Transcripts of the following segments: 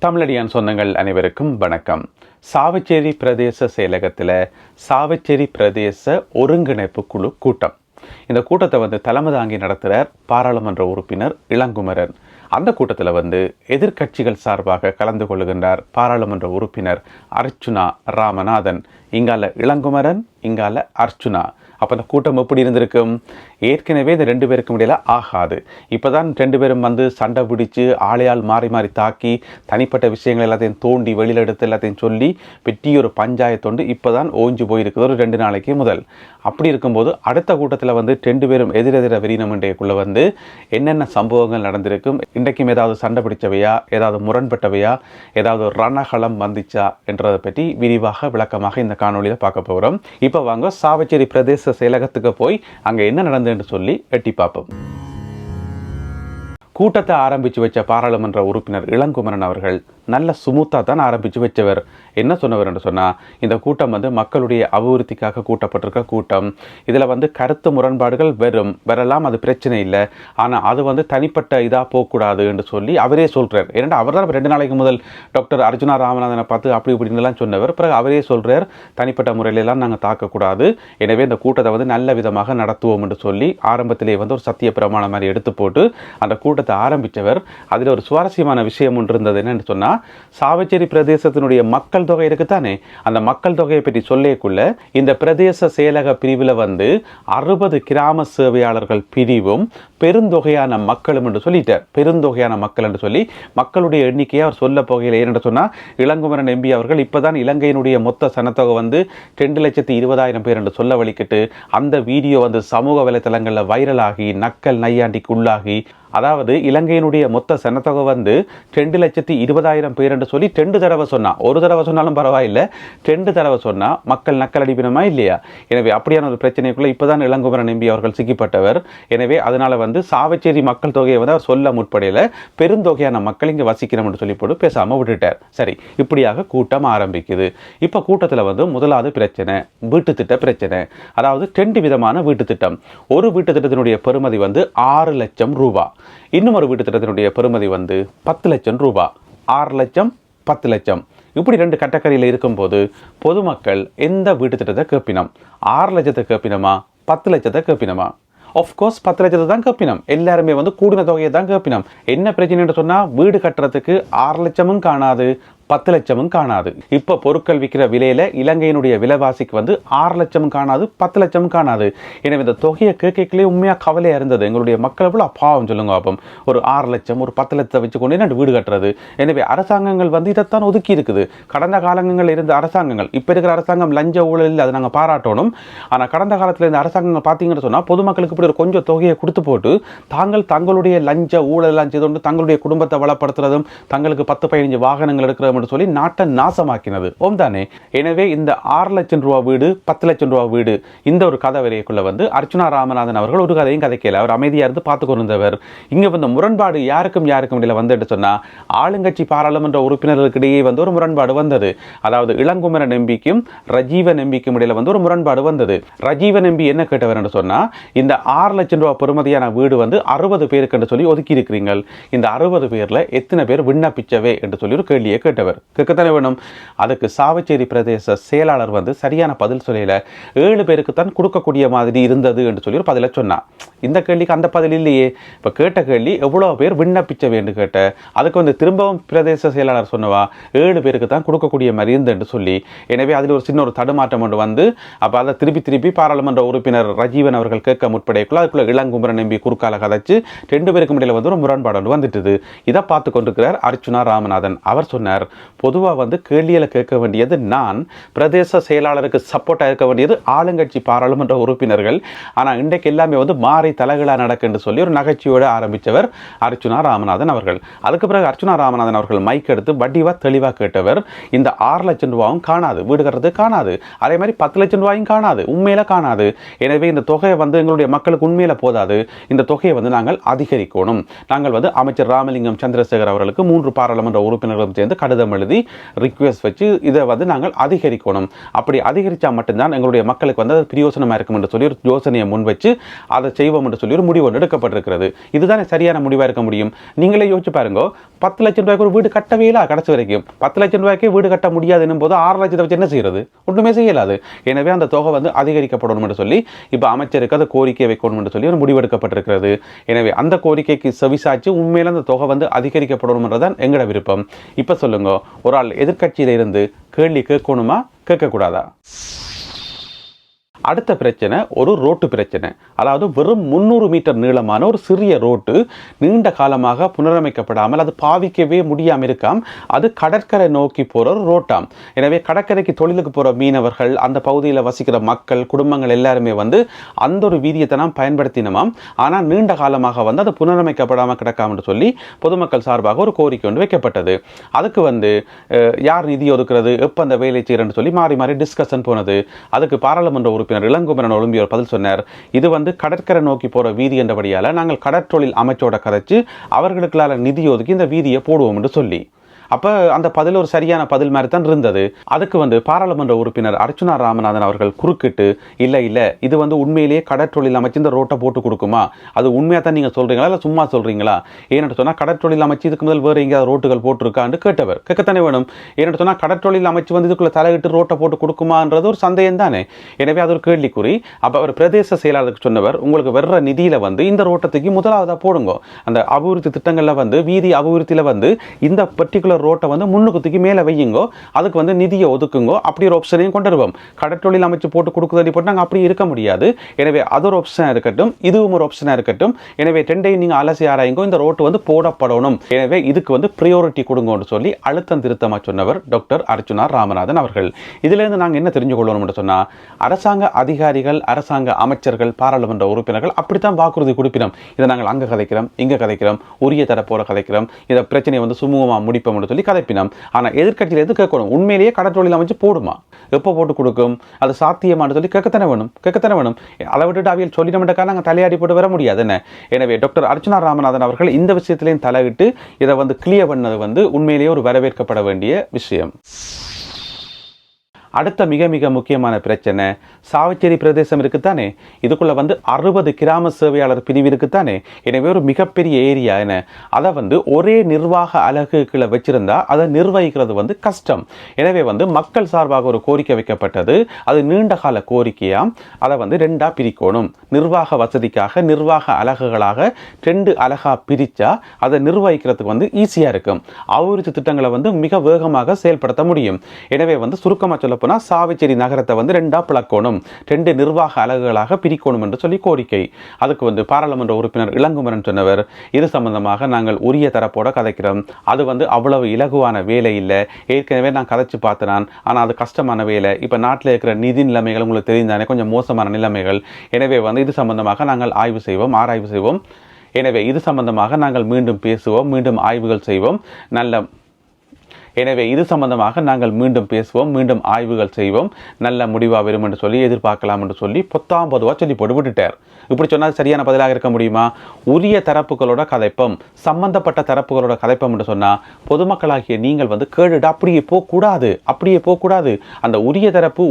தமிழடியான் சொந்தங்கள் அனைவருக்கும் வணக்கம். சாவச்சேரி பிரதேச செயலகத்தில் சாவச்சேரி பிரதேச ஒருங்கிணைப்பு குழு கூட்டம். இந்த கூட்டத்தை தலைமை தாங்கி நடத்துகிறார் பாராளுமன்ற உறுப்பினர் இளங்குமரன். அந்த கூட்டத்தில் எதிர்க்கட்சிகள் சார்பாக கலந்து கொள்ளுகின்றார் பாராளுமன்ற உறுப்பினர் அர்ச்சுனா ராமநாதன். இங்கால இளங்குமரன், இங்கால அர்ச்சுனா. அப்போ அந்த கூட்டம் எப்படி இருந்திருக்கும்? ஏற்கனவே இந்த ரெண்டு பேருக்கும் இடையில ஆகாது. இப்போ தான் ரெண்டு பேரும் சண்டை பிடிச்சு ஆளையால் மாறி மாறி தாக்கி தனிப்பட்ட விஷயங்கள் எல்லாத்தையும் தோண்டி வெளியில் எடுத்து எல்லாத்தையும் சொல்லி பெட்டி ஒரு பஞ்சாயத்தொண்டு இப்போ தான் ஓஞ்சு போயிருக்குது ஒரு 2 நாளைக்கு முதல். அப்படி இருக்கும்போது அடுத்த கூட்டத்தில் ரெண்டு பேரும் எதிரெதிர வெறினமண்டைக்குள்ளே என்னென்ன சம்பவங்கள் நடந்திருக்கும், இன்றைக்கும் ஏதாவது சண்டை பிடிச்சவையா, ஏதாவது முரண்பட்டவையா, ஏதாவது ரணகலம் வந்துச்சா என்றதை பற்றி விரிவாக விளக்கமாக இந்த காணொலியில் பார்க்க போகிறோம். இப்போ வாங்க சாவச்சேரி பிரதேச செயலகத்துக்கு போய் அங்கே என்ன நடந்ததுன்னு சொல்லி எட்டி பார்ப்போம். கூட்டத்தை ஆரம்பித்து வச்ச பாராளுமன்ற உறுப்பினர் இளங்குமரன் அவர்கள் நல்ல சுமூத்தாக தான் ஆரம்பித்து வச்சவர். என்ன சொன்னவர் என்று சொன்னால், இந்த கூட்டம் மக்களுடைய அபிவிருத்திக்காக கூட்டப்பட்டிருக்க கூட்டம். இதில் கருத்து முரண்பாடுகள் வரலாம், அது பிரச்சனை இல்லை. ஆனால் அது தனிப்பட்ட இதாக போகக்கூடாது என்று சொல்லி அவரே சொல்கிறார். ஏன்னா அவர் தான் 2 நாளைக்கு முதல் டாக்டர் அர்ச்சுனா ராமநாதனை பார்த்து அப்படி இப்படின்லாம் சொன்னவர். பிறகு அவரே சொல்கிறார், தனிப்பட்ட முறையிலெல்லாம் நாங்கள் தாக்கக்கூடாது, எனவே இந்த கூட்டத்தை நல்ல விதமாக நடத்துவோம் என்று சொல்லி ஆரம்பத்திலே ஒரு சத்திய பிரமாணம் மாதிரி எடுத்து போட்டு அந்த கூட்டத்தை ஆரம்பித்தவர். அதில் ஒரு சுவாரஸ்யமான விஷயம் ஒன்று இருந்தது. என்னன்னு சொன்னால், சாவச்சேரி பிரதேசத்தினுடைய மக்கள் தொகை இருக்குத்தானே, அந்த மக்கள் தொகையை பற்றி சொல்லக்குள்ள இந்த பிரதேச செயலக பிரிவில் 60 கிராம சேவையாளர்கள் பிரிவும் பெருந்தொகையான மக்களும் என்று சொல்லிட்டார். பெருந்தொகையான மக்கள் என்று சொல்லி மக்களுடைய எண்ணிக்கையை அவர் சொல்ல போகையில் ஏன்னு சொன்னால், இளங்குமரன் எம்பி அவர்கள் இப்போதான் இலங்கையினுடைய மொத்த சனத்தொகை 2,20,000 பேர் என்று சொல்ல வலிக்கிட்டு அந்த வீடியோ சமூக வலைத்தளங்களில் வைரலாகி நக்கல் நையாண்டிக்கு உள்ளாகி, அதாவது இலங்கையினுடைய மொத்த சனத்தொகை 2,20,000 பேர் என்று சொல்லி 2 தடவை சொன்னா, ஒரு தடவை சொன்னாலும் பரவாயில்லை, 2 தடவை சொன்னா மக்கள் நக்கல் அடிப்பினமா இல்லையா? எனவே அப்படியான ஒரு பிரச்சனைக்குள்ள இப்பதான் இளங்குமரன் எம்பி அவர்கள் சிக்கிப்பட்டவர். எனவே அதனால சாவச்சேரி மக்கள் தொகையை அவர் சொல்ல முற்படையில பெருந்தொகையான மக்கள் இங்கே வசிக்கணும் என்று சொல்லி போட்டு பேசாம விட்டுட்டார். சரி, இப்படியாக கூட்டம் ஆரம்பிக்குது. இப்ப கூட்டத்தில் முதலாவது பிரச்சனை வீட்டு திட்ட பிரச்சனை. அதாவது 2 விதமான வீட்டு திட்டம். ஒரு வீட்டு திட்டத்தினுடைய பெறுமதி 6 லட்சம் ரூபாய். இன்னும் ஒரு வீட்டு திட்டத்தினுடைய பெறுமதி 10 லட்சம் ரூபாய். 6 லட்சம் 10 லட்சம் இப்படி 2 கட்டக்கரையில் இருக்கும்போது பொதுமக்கள் எந்த வீட்டு திட்டத்தை கேட்பினோம்? 6 லட்சத்தை கேட்பினோமா, 10 லட்சத்தை கேட்பினோமா? ஆஃப்கோர்ஸ் 10 லட்சத்தை தான் கேட்பினோம். எல்லாருமே கூடின தொகையை தான் கேட்பினோம். என்ன பிரச்சனைன்னு சொன்னால், வீடு கட்டுறதுக்கு 6 லட்சமும் காணாது, 10 லட்சமும் காணாது. இப்போ பொருட்கள் விற்கிற விலையில இலங்கையினுடைய விலைவாசிக்கு 6 லட்சமும் காணாது, 10 லட்சமும் காணாது. எனவே இந்த தொகையை கேட்கலே உண்மையாக கவலையாக இருந்தது. எங்களுடைய மக்கள் எவ்வளோ அப்பாவும் சொல்லுங்க பாப்போம். ஒரு 6 லட்சம் ஒரு 10 லட்சத்தை வச்சுக்கொண்டு என்ன வீடு கட்டுறது? எனவே அரசாங்கங்கள் இதைத்தான் ஒதுக்கி இருக்குது. கடந்த காலங்களில் இருந்த அரசாங்கங்கள், இப்போ இருக்கிற அரசாங்கம் லஞ்ச ஊழலில் அதை நாங்கள் பாராட்டணும். ஆனால் கடந்த காலத்தில் இருந்த அரசாங்கங்கள் பார்த்தீங்கன்னு சொன்னால், பொதுமக்களுக்கு இப்படி ஒரு கொஞ்சம் தொகையை கொடுத்து போட்டு தங்களுடைய லஞ்ச ஊழலாம் செய்து கொண்டு தங்களுடைய குடும்பத்தை வளப்படுத்துறதும், தங்களுக்கு 10-15 வாகனங்கள் எடுக்கிறதும் சொல்லி நாட்டை நாசமாக்கினது தானே. எனவே இந்த 6 லட்சம் ரூபாய் வீடு, 10 லட்சம் ரூபாய் வீடு, இந்த ஒரு கதை வரைக்குள்ள அர்ச்சுனா ராமநாதன் அவர்கள் ஒரு கதையும் கதைக்கல. அவர் அமைதியா இருந்து பார்த்து கொண்டிருந்தவர். இங்க முரண்பாடு யாருக்கும் இடையில சொன்னா, ஆளுங்கட்சி பாராளுமன்ற உறுப்பினர்களுக்கு இடையே ஒரு முரண்பாடு வந்தது. அதாவது இளங்குமரன் எம்பிக்கும் ரஜீவன் எம்பிக்கும் இடையில ஒரு முரண்பாடு வந்தது. ரஜீவன் எம்பி என்ன கேட்டவர் என்று சொன்னா, இந்த 6 லட்சம் ரூபாய் பெறுமதியான வீடு 60 பேருக்கு என்று சொல்லி ஒதுக்கி இருக்கிறீங்க, இந்த 60 பேர்ல எத்தனை பேர் விண்ணப்பிச்சவே என்று சொல்லி ஒரு கேள்வியை கேட்டவர். கேட்கத்தானே வேணும். அதுக்கு சாவச்சேரி பிரதேச செயலாளர் சரியான பதில் சொல்லல. 7 பேருக்கு தான் கொடுக்கக்கூடிய மாதிரி இருந்தது என்று சொல்லி ஒரு பதில சொன்னார். இந்த கேள்விக்கு அந்த பதில் இல்லையே. இப்போ கேட்ட கேள்வி எவ்வளவு பேர் விண்ணப்பிச்ச வேண்டும் கேட்ட, அதுக்கு திரும்பவும் பிரதேச செயலாளர் சொன்னவா 7 பேருக்கு தான் கொடுக்கக்கூடிய மாதிரி இருந்து என்று சொல்லி. எனவே அதில் ஒரு சின்ன ஒரு தடுமாற்றம் ஒன்று அப்போ அதை திருப்பி பாராளுமன்ற உறுப்பினர் ரஜீவன் அவர்கள் கேட்க முற்படைக்குள்ள அதுக்குள்ள இளங்குமரன் எம்பி குறுக்கால கதைச்சு 2 பேருக்கும் இடையில ஒரு முரண்பாடு வந்துட்டுது. இதை பார்த்து கொண்டிருக்கிறார் அர்ச்சுனா ராமநாதன். அவர் சொன்னார், பொதுவாக கேள்வியில கேட்க வேண்டியது நான், பிரதேச செயலாளருக்கு சப்போர்ட்டாக இருக்க வேண்டியது ஆளுங்கட்சி பாராளுமன்ற உறுப்பினர்கள். ஆனால் இன்றைக்கு எல்லாமே மாறி தலைகளா நடக்குன்னு சொல்லி ஒரு நகைச்சுவோடு ஆரம்பித்தவர் அர்ச்சுனா ராமநாதன் அவர்கள். அதுக்கு பிறகு அர்ச்சுனா ராமநாதன் அவர்கள் மைக் எடுத்து வடிவா தெளிவாக கேட்டவர், இந்த 6 லட்சம் ரூபாயும் காணாது, வீடு கட்டுறது காணாது, அதே மாதிரி 10 லட்சம் ரூபாயும் காணாது, உண்மையில காணாது. எனவே இந்த தொகையை எங்களுடைய மக்களுக்கு உண்மையில போதாது, இந்த தொகையை நாங்கள் அதிகரிக்கணும். நாங்கள் அமைச்சர் ராமலிங்கம் சந்திரசேகர் அவர்களுக்கு 3 பாராளுமன்ற உறுப்பினர்களும் சேர்ந்து கடிதம் கடிதம் எழுதி ரிக்வெஸ்ட் வச்சு இதை வந்து நாங்கள் அதிகரிக்கணும். அப்படி அதிகரித்தா மட்டும்தான் எங்களுடைய மக்களுக்கு வந்து அது பிரயோசனமாக இருக்கும் என்று சொல்லி ஒரு யோசனையை முன் வச்சு அதை செய்வோம் என்று சொல்லி ஒரு முடிவு ஒன்று எடுக்கப்பட்டிருக்கிறது. இதுதானே சரியான முடிவாக இருக்க முடியும். நீங்களே யோசிச்சு பாருங்க, 10 லட்சம் ரூபாய்க்கு ஒரு வீடு கட்டவே இல்லை கடைசி வரைக்கும். 10 லட்சம் ரூபாய்க்கே வீடு கட்ட முடியாது என்னும் போது 6 லட்சத்தை வச்சு என்ன செய்யறது? ஒன்றுமே செய்யலாது. எனவே அந்த தொகை வந்து அதிகரிக்கப்படணும் என்று சொல்லி இப்போ அமைச்சருக்கு அதை கோரிக்கை வைக்கணும் என்று சொல்லி ஒரு முடிவெடுக்கப்பட்டிருக்கிறது. எனவே அந்த கோரிக்கைக்கு செவிசாய்ச்சி உண்மையில அந்த தொகை வந்து அதிகரிக்கப்படணும் என்றதான் எங்களோட விருப்பம். இப்போ சொல்லுங்க, ஒரு ஆள் எதிர்கட்சியில இருந்து கேள்வி கேட்கணுமா கேட்கக்கூடாதா? அடுத்த பிரச்சனை ஒரு ரோட்டு பிரச்சனை. அதாவது வெறும் 300 மீட்டர் நீளமான ஒரு சிறிய ரோட்டு நீண்ட காலமாக புனரமைக்கப்படாமல் அது பாவிக்கவே முடியாமல் இருக்காம். அது கடற்கரை நோக்கி போகிற ஒரு ரோட்டாம். எனவே கடற்கரைக்கு தொழிலுக்கு போகிற மீனவர்கள், அந்த பகுதியில் வசிக்கிற மக்கள், குடும்பங்கள் எல்லாருமே வந்து அந்த ஒரு வீதியத்தை நாம் பயன்படுத்தினோமாம். ஆனால் நீண்ட காலமாக வந்து அது புனரமைக்கப்படாமல் கிடக்காமன்னு சொல்லி பொதுமக்கள் சார்பாக ஒரு கோரிக்கை ஒன்று வைக்கப்பட்டது. அதுக்கு வந்து யார் நிதி ஒதுக்குறது, எப்போ அந்த வேலை செய்யறன்னு சொல்லி மாறி மாறி டிஸ்கஷன் போனது. அதுக்கு பாராளுமன்ற உறுப்பினர் இளங்குமரன் ஒலிம்பியோர் பதில் சொன்னார். இது வந்து கடற்கரை நோக்கி போற வீதி என்றபடியால நாங்கள் கடற்றொழில் அமைச்சோட கதைச்சு அவர்களுக்குள்ளால நிதி ஒதுக்கி இந்த வீதியை போடுவோம் என்று சொல்லி. அப்போ அந்த பதில் ஒரு சரியான பதில் மாதிரி தான் இருந்தது. அதுக்கு வந்து பாராளுமன்ற உறுப்பினர் அர்ச்சுனா ராமநாதன் அவர்கள் குறுக்கிட்டு, இல்லை இது வந்து உண்மையிலேயே கடற்றொழில் அமைச்சு இந்த ரோட்டை போட்டு கொடுக்குமா, அது உண்மையாக தான் நீங்கள் சொல்கிறீங்களா இல்லை சும்மா சொல்கிறீங்களா? ஏன்னு சொன்னால் கடற்றொழில் அமைச்சு இதுக்கு முதல் வேறு எங்கேயாவது ரோட்டுகள் போட்டிருக்கான்னு கேட்டவர் கேட்கத்தானே வேணும். ஏன்னு சொன்னால் கடற்றொழில் அமைச்சு வந்து இதுக்குள்ளே தலையிட்டு ரோட்டை போட்டு கொடுக்குமான்றது ஒரு சந்தேகம் தானே. எனவே அது ஒரு கேள்விக்குறி. அப்போ அவர் பிரதேச செயலாளருக்கு சொன்னவர், உங்களுக்கு வர்ற நிதியில் வந்து இந்த ரோட்டத்துக்கு முதலாவதாக போடுங்க, அந்த அபிவிருத்தி திட்டங்களில் வந்து வீதி அபிவிருத்தியில் வந்து இந்த பர்டிகுலர் ரோட்டை வந்து முன்னுக்குத்திக்கு மேலே வையுங்கோ, அதுக்கு வந்து நிதியை ஒதுக்குங்கோ, அப்படி ஒரு ஆப்ஷனையும் கொண்டு வருவோம். கடற்றொழில் அமைச்சு போட்டு கொடுக்குறது போட்டு நாங்கள் அப்படி இருக்க முடியாது. எனவே அது ஒரு ஆப்ஷனாக இருக்கட்டும், இதுவும் ஒரு ஆப்ஷனாக இருக்கட்டும். எனவே ரெண்டையும் நீங்கள் அலசி ஆராயுங்கோ, இந்த ரோட்டு வந்து போடப்படணும். எனவே இதுக்கு வந்து ப்ரியாரிட்டி கொடுங்கன்னு சொல்லி அழுத்தம் திருத்தமாக சொன்னவர் டாக்டர் அர்ச்சுனா ராமநாதன் அவர்கள். இதிலிருந்து நாங்கள் என்ன தெரிஞ்சு கொள்ளணும்னு சொன்னால், அரசாங்க அதிகாரிகள், அரசாங்க அமைச்சர்கள், பாராளுமன்ற உறுப்பினர்கள் அப்படித்தான் வாக்குறுதி கொடுப்பினோம். இதை நாங்கள் அங்கே கதைக்கிறோம், இங்கே கதைக்கிறோம், உரிய தரப்போட கதைக்கிறோம், இதை பிரச்சனையை வந்து சுமூகமாக முடிப்போம் சொல்லி கதைப்பினம். ஆனால் எதிர்கட்சியில் எது கேட்கணும்? உண்மையிலேயே கடற்றொழில் அமைச்சு போடுமா, எப்போ போட்டு கொடுக்கும், அது சாத்தியமானு சொல்லி கேட்கத்தானே வேணும். அதை விட்டுட்டு அவியல் சொல்லிடமாட்டக்கா நாங்கள் தலையாடி போட்டு வர முடியாது என்ன. எனவே டாக்டர் அர்ச்சுனா ராமநாதன் அவர்கள் இந்த விஷயத்திலையும் தலையிட்டு இதை வந்து கிளியர் பண்ணது வந்து உண்மையிலேயே ஒரு வரவேற்கப்பட வேண்டிய விஷயம். அடுத்த மிக மிக முக்கியமான பிரச்சனை சாவச்சேரி பிரதேசம் இருக்குத்தானே. இதுக்குள்ள வந்து 60 கிராம சேவையாளர் பிரிவு இருக்குத்தானே. எனவே ஒரு மிகப்பெரிய ஏரியா என்ன, அதை வந்து ஒரே நிர்வாக அலகுகளை வச்சிருந்தா அதை நிர்வகிக்கிறது வந்து கஷ்டம். எனவே வந்து மக்கள் சார்பாக ஒரு கோரிக்கை வைக்கப்பட்டது. அது நீண்ட கால கோரிக்கையாம். அதை வந்து 2ஆ பிரிக்கணும். நிர்வாக வசதிக்காக நிர்வாக அலகுகளாக 2 அலகா பிரிச்சா அதை நிர்வகிக்கிறதுக்கு வந்து ஈஸியா இருக்கும். அபிவிருத்தி திட்டங்களை வந்து மிக வேகமாக செயல்படுத்த முடியும். எனவே வந்து சுருக்கமாக சொல்ல சாவச்சேரி நகரத்தை வந்து 2ஆ பிளக்கணும், 2 நிர்வாக அலகுகளாக பிரிக்கணும் என்று சொல்லி கோரிக்கை. அதுக்கு வந்து பாராளுமன்ற உறுப்பினர் இளங்குமரன் சொன்னவர், இது சம்பந்தமாக நாங்கள் உரிய தரப்போட கதைக்கிறோம். அது வந்து அவ்வளவு இலகுவான வேலை இல்லை. ஏற்கனவே நான் கதைச்சு பார்த்தேன், ஆனால் அது கஷ்டமான வேலை. இப்போ நாட்டில் இருக்கிற நிதி நிலைமைகள் உங்களுக்கு தெரிந்தானே கொஞ்சம் மோசமான நிலைமைகள். எனவே வந்து இது சம்பந்தமாக நாங்கள் ஆராய்வு செய்வோம். எனவே இது சம்பந்தமாக நாங்கள் மீண்டும் பேசுவோம், மீண்டும் ஆய்வுகள் செய்வோம். எனவே இது சம்பந்தமாக நாங்கள் மீண்டும் பேசுவோம், மீண்டும் ஆய்வுகள் செய்வோம், நல்ல முடிவாக வரும் என்று சொல்லி எதிர்பார்க்கலாம் என்று சொல்லி 19 சொல்லி போட்டு விட்டுட்டார். இப்படி சொன்னால் சரியான பதிலாக இருக்க முடியுமா? உரிய தரப்புகளோட கதைப்பம், சம்பந்தப்பட்ட தரப்புகளோட கதைப்பம் என்று சொன்னால் பொதுமக்களாகிய நீங்கள் வந்து கேடுட அப்படியே போகக்கூடாது. அந்த உரிய தரப்பு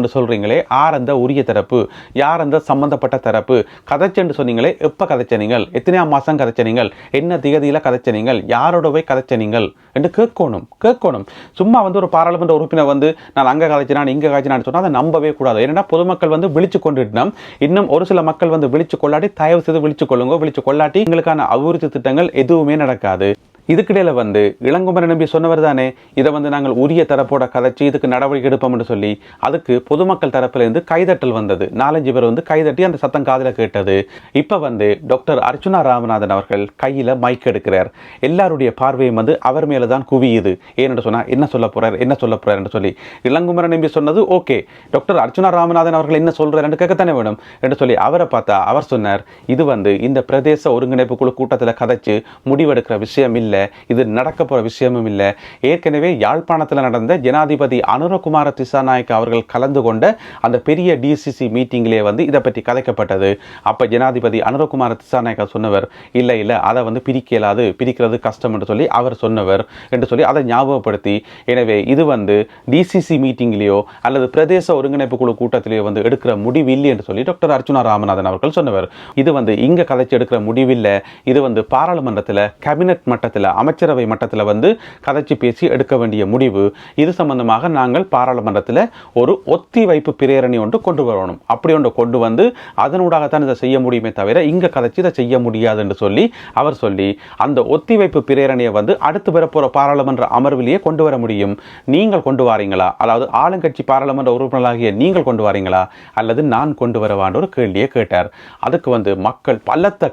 என்று சொல்றீங்களே, யார் அந்த உரிய தரப்பு, யார் அந்த சம்பந்தப்பட்ட தரப்பு? கதைச்சென்று சொன்னீங்களே, எப்போ கதைச்ச நீங்கள், எத்தனையாம் மாதம் கதைச்ச நீங்கள், என்ன திகதியில் கதைச்ச நீங்கள், யாரோடவே கதைச்ச நீங்கள் என்று கேட்கணும். சும்மா வந்து ஒரு பாராளுமன்ற உறுப்பினர் வந்து நான் அங்கே கதைச்சினான் இங்கே காய்ச்சினான்னு சொன்னால் அதை நம்பவே கூடாது. ஏன்னா பொதுமக்கள் வந்து விழிச்சு கொண்டுட்டோம். இன்னும் ஒரு சில மக்கள் வந்து விழிச்சு கொள்ளாட்டி தயவு செய்து விழிச்சு கொள்ளாட்டி எங்களுக்கான அபிவிருத்தி திட்டங்கள் எதுவுமே நடக்காது. இதுக்கிடையில் வந்து இளங்குமரன் நம்பி சொன்னவர் தானே, இதை வந்து நாங்கள் உரிய தரப்போட கதைச்சி இதுக்கு நடவடிக்கை எடுப்போம் என்று சொல்லி. அதுக்கு பொதுமக்கள் தரப்பிலிருந்து கைதட்டல் வந்தது. 4-5 பேர் வந்து கைதட்டி அந்த சத்தம் காதில் கேட்டது. இப்போ வந்து டாக்டர் அர்ச்சுனா ராமநாதன் அவர்கள் கையில் மைக் எடுக்கிறார். எல்லாருடைய பார்வையும் வந்து அவர் மேலே தான் குவியுது. ஏன்னு சொன்னால் என்ன சொல்ல போறார் என்று சொல்லி இளங்குமரன் நம்பி சொன்னது ஓகே, டாக்டர் அர்ச்சுனா ராமநாதன் அவர்கள் என்ன சொல்றார் என்று கேட்கத்தானே வேணும் என்று சொல்லி அவரை பார்த்தா அவர் சொன்னார், இது வந்து இந்த பிரதேச ஒருங்கிணைப்பு குழு கூட்டத்தில் கதைச்சு முடிவெடுக்கிற விஷயம் இல்லை. இல்லை, இது நடக்க போகிற விஷயமும் இல்லை. ஏற்கனவே யாழ்ப்பாணத்தில் நடந்த ஜனாதிபதி அனுரகுமார திசாநாயக்க அவர்கள் கலந்து கொண்ட அந்த பெரிய டிசிசி மீட்டிங்கிலே வந்து இதை பற்றி கதைக்கப்பட்டது. அப்போ ஜனாதிபதி அனுரகுமார திசாநாயக்க சொன்னவர், இல்லை இல்லை அதை வந்து பிரிக்க இயலாது, பிரிக்கிறது கஷ்டம் என்று சொல்லி அவர் சொன்னவர் என்று சொல்லி அதை ஞாபகப்படுத்தி, எனவே இது வந்து டிசிசி மீட்டிங்லேயோ அல்லது பிரதேச ஒருங்கிணைப்பு குழு கூட்டத்திலேயோ வந்து எடுக்கிற முடிவில்லை என்று சொல்லி டாக்டர் அர்ச்சுனா ராமநாதன் அவர்கள் சொன்னவர். இது வந்து இங்கே கதைச்சு எடுக்கிற முடிவில்லை, இது வந்து பாராளுமன்றத்தில் கேபினட் மட்டத்தில் அமைச்சரவை மட்டத்தில் வந்து கதைச்சு பேசி எடுக்க வேண்டிய முடிவு. இது சம்பந்தமாக நாங்கள் பாராளுமன்றத்தில் ஒரு ஒத்தி வைப்பு பிரேரணை ஒன்று கொண்டு வரணும், அப்படி ஒன்று கொண்டு வந்து அதனூடாகத்தான் இதை செய்ய முடியுமே தவிர இங்கே கதைச்சு இதை செய்ய முடியாது என்று சொல்லி அவர் சொல்லி அந்த ஒத்திவைப்பு பிரேரணையை வந்து அடுத்து வரப்போற பாராளுமன்ற அமர்விலேயே கொண்டு வர முடியும். நீங்கள் கொண்டு வாரீங்களா, அதாவது ஆளுங்கட்சி பாராளுமன்ற உறுப்பினர்களாகிய நீங்கள் கொண்டு வாரீங்களா அல்லது நான் கொண்டு வரவான்ற ஒரு கேள்வியை கேட்டார். அதுக்கு வந்து மக்கள் பலத்த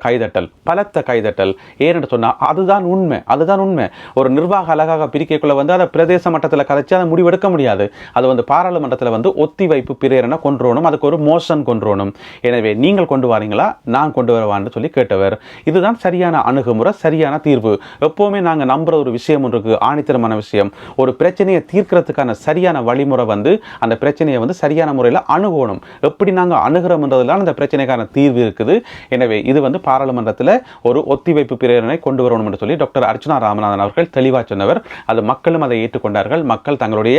கைதட்டல். ஏன்னு சொன்னா அதுதான் உண்மை. ஒரு நிர்வாக அழகாக பிரிக்கைக்குள்ள வந்து அதை பிரதேச மட்டத்தில் கதைச்சு அதை முடிவெடுக்க முடியாது. அது வந்து பாராளுமன்றத்தில் வந்து ஒத்திவைப்பு பிரேரணை கொண்டுறணும், அதுக்கு ஒரு மோஷன் கொண்டுறணும். எனவே நீங்கள் கொண்டு வாரீங்களா, நான் கொண்டு வரவான்னு சொல்லி கேட்டவர். இதுதான் சரியான அணுகுமுறை, சரியான தீர்வு. எப்பவுமே நாங்கள் நம்புற ஒரு விஷயம் இருக்கு, ஆணித்தரமான விஷயம். ஒரு பிரச்சனையை தீர்க்கிறதுக்கான சரியான வழிமுறை வந்து அந்த பிரச்சனையை வந்து சரியான முறையில் அணுகணும். எப்படி நாங்கள் அணுகிறோம்ன்றதுலாம் அந்த பிரச்சனைக்கான தீர்வு இருக்குது. எனவே இது வந்து பாராளுமன்றத்தில் ஒரு ஒத்திவைப்பு பிரேரணை கொண்டு வரணும் என்று சொல்லி டாக்டர் அர்ச்சுனா ராமநாதன் அவர்கள் தெளிவாக சொன்னவர். அது மக்களும் அதை ஏற்றுக்கொண்டார்கள். மக்கள் தங்களுடைய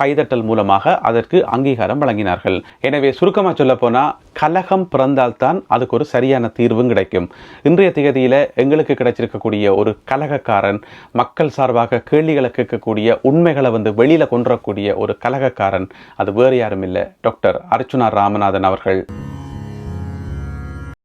கைதட்டல் மூலமாக அதற்கு அங்கீகாரம் வழங்கினார்கள். எனவே சுருக்கமாக சொல்ல போனா கலகம் பிறந்தால்தான் அதுக்கு ஒரு சரியான தீர்வும் கிடைக்கும். இன்றைய திகதியில் எங்களுக்கு கிடைச்சிருக்கக்கூடிய ஒரு கலகக்காரன், மக்கள் சார்பாக கேள்விகளை கேட்கக்கூடிய, உண்மைகளை வந்து வெளியில கொண்டுறக்கூடிய ஒரு கலகக்காரன், அது வேறு யாரும் இல்லை, டாக்டர் அர்ச்சுனா ராமநாதன் அவர்கள்.